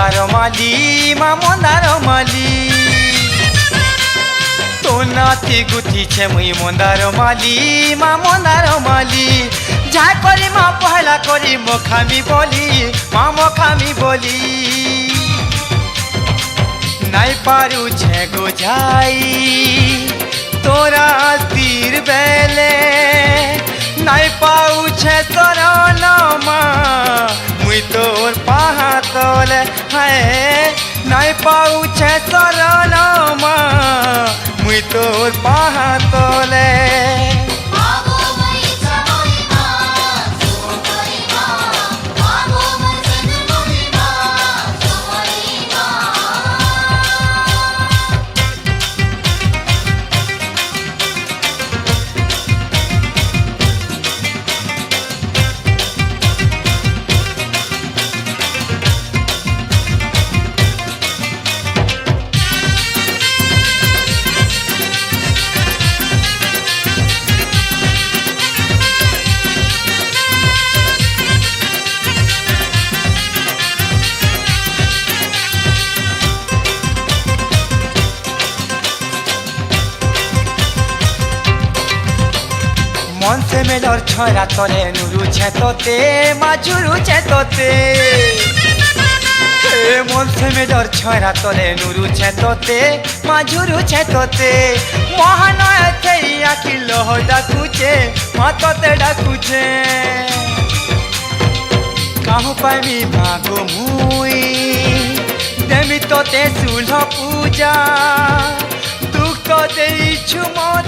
মন্দার মালি মা মন্দার মালি তো নাতি গুথিছে মুই মন্দার মালি মা মন্দার মালি যা করি মা পহলা করি মুখামি বলি মা মুখামি বলি নাই পারুছে গো যাই তোরা তীর বেলে নাই পাউছে শরণ মা মুই তোর পাহাতলে হ্যাঁ নাই পাউছে শরণ মা মুই তোর পাহাতলে মন সে মেলর ছড়া তলে নুরুছে তোতে মাজুরুছে তোতে মন সে মেলর ছড়া তলে নুরুছে তোতে মাজুরুছে তোতে মহানয় থেই আখি লহ ডাকুছে মা তোতে ডাকুছে কাহু পাইমি মাগো মুই দেমি তোতে সুলভ পূজা দুঃখ তো দেইছু মন